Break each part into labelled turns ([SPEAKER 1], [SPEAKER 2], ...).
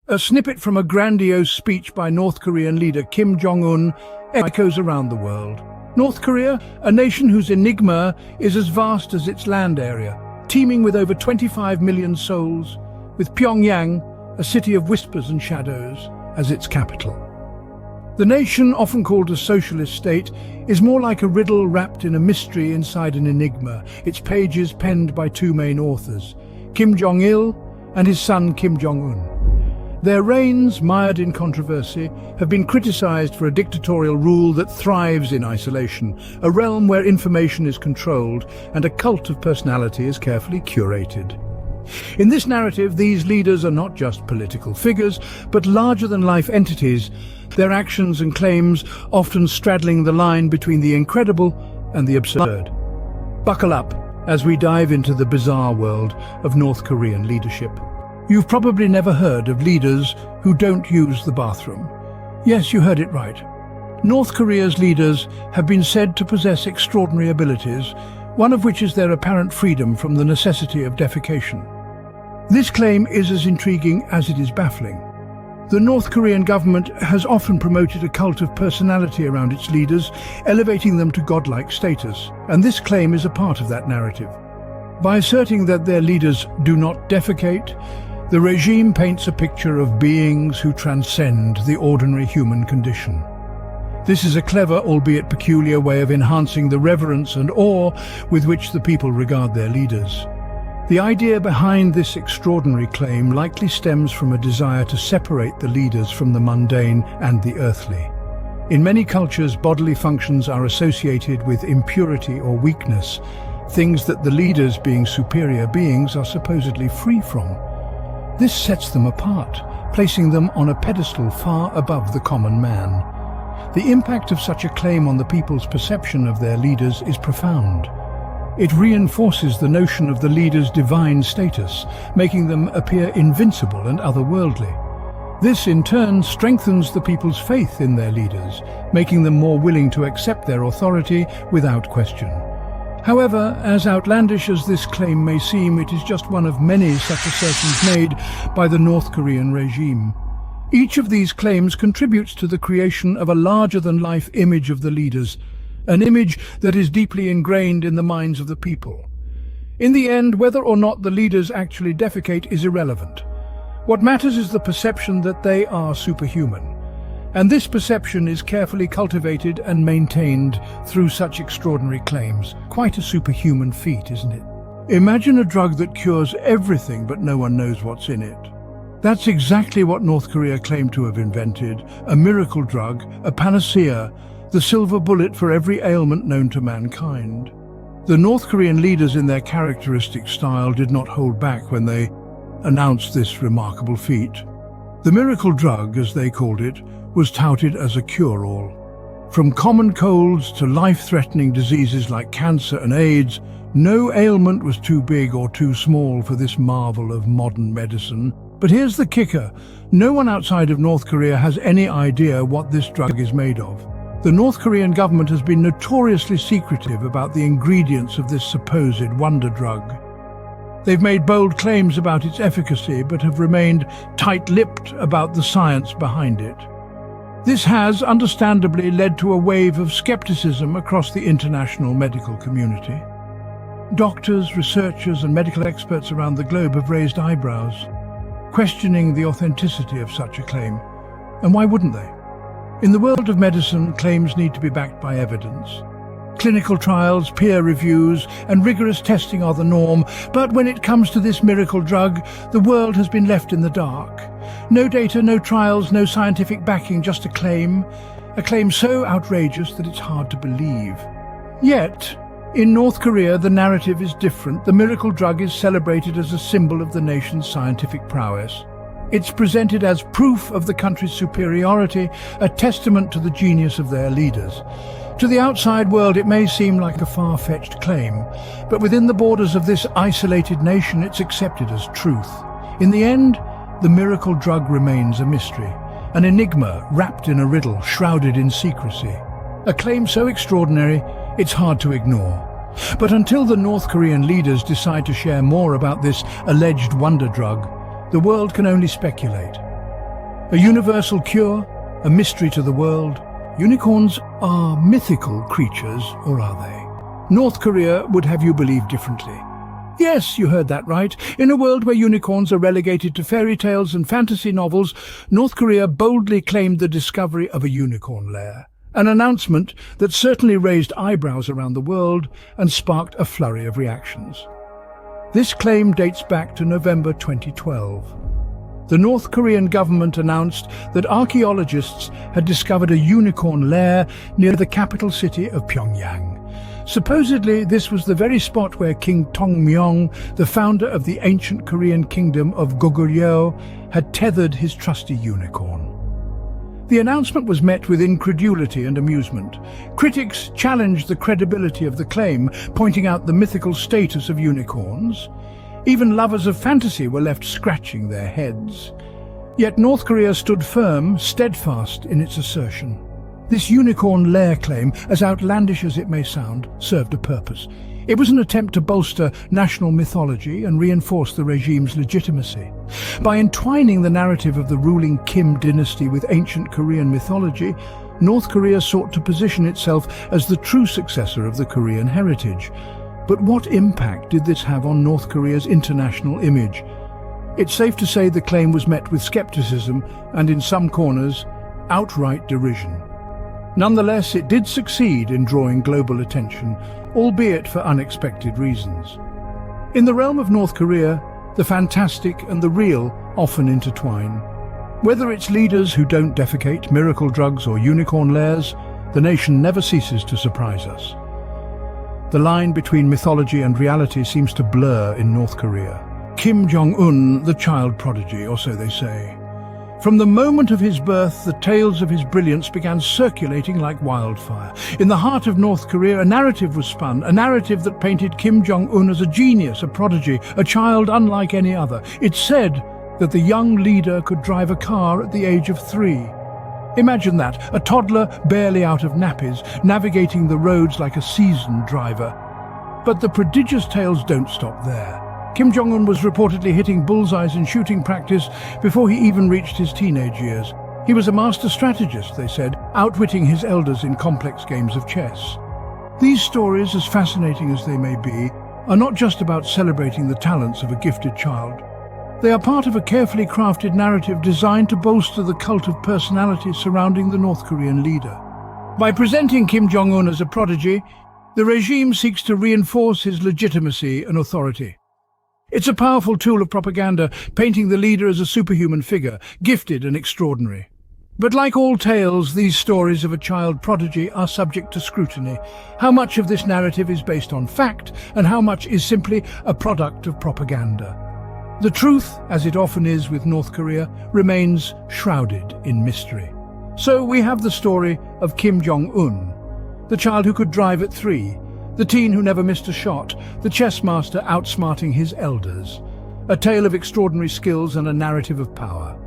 [SPEAKER 1] A snippet from a grandiose speech by North Korean leader Kim Jong-un echoes around the world. North Korea, a nation whose enigma is as vast as its land area, teeming with over 25 million souls, with Pyongyang, a city of whispers and shadows, as its capital. The nation, often called a socialist state, is more like a riddle wrapped in a mystery inside an enigma, its pages penned by two main authors, Kim Jong-il and his son Kim Jong-un. Their reigns, mired in controversy, have been criticized for a dictatorial rule that thrives in isolation, a realm where information is controlled and a cult of personality is carefully curated. In this narrative, these leaders are not just political figures, but larger-than-life entities, their actions and claims often straddling the line between the incredible and the absurd. Buckle up as we dive into the bizarre world of North Korean leadership. You've probably never heard of leaders who don't use the bathroom. Yes, you heard it right. North Korea's leaders have been said to possess extraordinary abilities, one of which is their apparent freedom from the necessity of defecation. This claim is as intriguing as it is baffling. The North Korean government has often promoted a cult of personality around its leaders, elevating them to godlike status, and this claim is a part of that narrative. By asserting that their leaders do not defecate, the regime paints a picture of beings who transcend the ordinary human condition. This is a clever, albeit peculiar, way of enhancing the reverence and awe with which the people regard their leaders. The idea behind this extraordinary claim likely stems from a desire to separate the leaders from the mundane and the earthly. In many cultures, bodily functions are associated with impurity or weakness, things that the leaders, being superior beings, are supposedly free from. This sets them apart, placing them on a pedestal far above the common man. The impact of such a claim on the people's perception of their leaders is profound. It reinforces the notion of the leader's divine status, making them appear invincible and otherworldly. This, in turn, strengthens the people's faith in their leaders, making them more willing to accept their authority without question. However, as outlandish as this claim may seem, it is just one of many such assertions made by the North Korean regime. Each of these claims contributes to the creation of a larger-than-life image of the leaders, an image that is deeply ingrained in the minds of the people. In the end, whether or not the leaders actually defecate is irrelevant. What matters is the perception that they are superhuman. And this perception is carefully cultivated and maintained through such extraordinary claims. Quite a superhuman feat, isn't it? Imagine a drug that cures everything but no one knows what's in it. That's exactly what North Korea claimed to have invented, a miracle drug, a panacea, the silver bullet for every ailment known to mankind. The North Korean leaders, in their characteristic style, did not hold back when they announced this remarkable feat. The miracle drug, as they called it, was touted as a cure-all. From common colds to life-threatening diseases like cancer and AIDS, no ailment was too big or too small for this marvel of modern medicine. But here's the kicker: no one outside of North Korea has any idea what this drug is made of. The North Korean government has been notoriously secretive about the ingredients of this supposed wonder drug. They've made bold claims about its efficacy, but have remained tight-lipped about the science behind it. This has, understandably, led to a wave of skepticism across the international medical community. Doctors, researchers, and medical experts around the globe have raised eyebrows, questioning the authenticity of such a claim. And why wouldn't they? In the world of medicine, claims need to be backed by evidence. Clinical trials, peer reviews, and rigorous testing are the norm, but when it comes to this miracle drug, the world has been left in the dark. No data, no trials, no scientific backing, just a claim so outrageous that it's hard to believe. Yet, in North Korea, the narrative is different. The miracle drug is celebrated as a symbol of the nation's scientific prowess. It's presented as proof of the country's superiority, a testament to the genius of their leaders. To the outside world, it may seem like a far-fetched claim, but within the borders of this isolated nation, it's accepted as truth. In the end, the miracle drug remains a mystery, an enigma wrapped in a riddle, shrouded in secrecy. A claim so extraordinary, it's hard to ignore. But until the North Korean leaders decide to share more about this alleged wonder drug, the world can only speculate. A universal cure, a mystery to the world. Unicorns are mythical creatures, or are they? North Korea would have you believe differently. Yes, you heard that right. In a world where unicorns are relegated to fairy tales and fantasy novels, North Korea boldly claimed the discovery of a unicorn lair. An announcement that certainly raised eyebrows around the world and sparked a flurry of reactions. This claim dates back to November 2012. The North Korean government announced that archaeologists had discovered a unicorn lair near the capital city of Pyongyang. Supposedly, this was the very spot where King Tongmyong, the founder of the ancient Korean kingdom of Goguryeo, had tethered his trusty unicorn. The announcement was met with incredulity and amusement. Critics challenged the credibility of the claim, pointing out the mythical status of unicorns. Even lovers of fantasy were left scratching their heads. Yet North Korea stood firm, steadfast in its assertion. This unicorn lair claim, as outlandish as it may sound, served a purpose. It was an attempt to bolster national mythology and reinforce the regime's legitimacy. By entwining the narrative of the ruling Kim dynasty with ancient Korean mythology, North Korea sought to position itself as the true successor of the Korean heritage. But what impact did this have on North Korea's international image? It's safe to say the claim was met with skepticism and, in some corners, outright derision. Nonetheless, it did succeed in drawing global attention, albeit for unexpected reasons. In the realm of North Korea, the fantastic and the real often intertwine. Whether it's leaders who don't defecate, miracle drugs or unicorn lairs, the nation never ceases to surprise us. The line between mythology and reality seems to blur in North Korea. Kim Jong-un, the child prodigy, or so they say. From the moment of his birth, the tales of his brilliance began circulating like wildfire. In the heart of North Korea, a narrative was spun, a narrative that painted Kim Jong-un as a genius, a prodigy, a child unlike any other. It said that the young leader could drive a car at the age of 3. Imagine that, a toddler barely out of nappies, navigating the roads like a seasoned driver. But the prodigious tales don't stop there. Kim Jong-un was reportedly hitting bullseyes in shooting practice before he even reached his teenage years. He was a master strategist, they said, outwitting his elders in complex games of chess. These stories, as fascinating as they may be, are not just about celebrating the talents of a gifted child. They are part of a carefully crafted narrative designed to bolster the cult of personality surrounding the North Korean leader. By presenting Kim Jong-un as a prodigy, the regime seeks to reinforce his legitimacy and authority. It's a powerful tool of propaganda, painting the leader as a superhuman figure, gifted and extraordinary. But like all tales, these stories of a child prodigy are subject to scrutiny. How much of this narrative is based on fact, and how much is simply a product of propaganda? The truth, as it often is with North Korea, remains shrouded in mystery. So we have the story of Kim Jong-un, the child who could drive at 3, the teen who never missed a shot, the chess master outsmarting his elders. A tale of extraordinary skills and a narrative of power.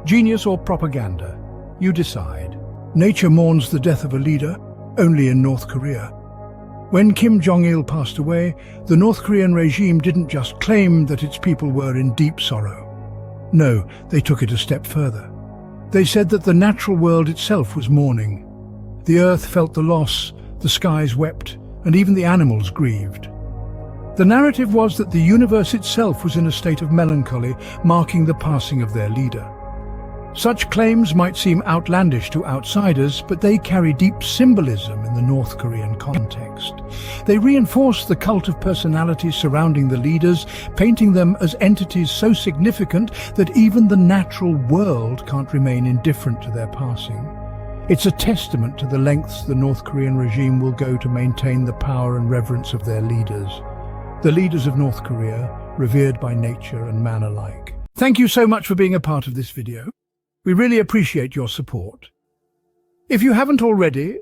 [SPEAKER 1] Genius or propaganda? You decide. Nature mourns the death of a leader, only in North Korea. When Kim Jong-il passed away, the North Korean regime didn't just claim that its people were in deep sorrow. No, they took it a step further. They said that the natural world itself was mourning. The earth felt the loss, the skies wept, and even the animals grieved. The narrative was that the universe itself was in a state of melancholy, marking the passing of their leader. Such claims might seem outlandish to outsiders, but they carry deep symbolism in the North Korean context. They reinforce the cult of personality surrounding the leaders, painting them as entities so significant that even the natural world can't remain indifferent to their passing. It's a testament to the lengths the North Korean regime will go to maintain the power and reverence of their leaders. The leaders of North Korea, revered by nature and man alike. Thank you so much for being a part of this video. We really appreciate your support. If you haven't already,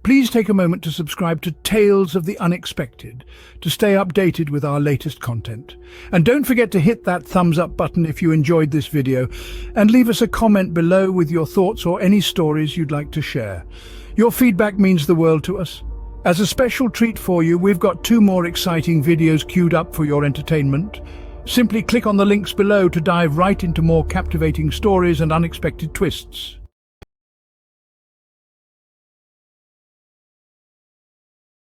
[SPEAKER 1] please take a moment to subscribe to Tales of the Unexpected to stay updated with our latest content. And don't forget to hit that thumbs up button if you enjoyed this video, and leave us a comment below with your thoughts or any stories you'd like to share. Your feedback means the world to us. As a special treat for you, we've got 2 more exciting videos queued up for your entertainment. Simply click on the links below to dive right into more captivating stories and unexpected twists.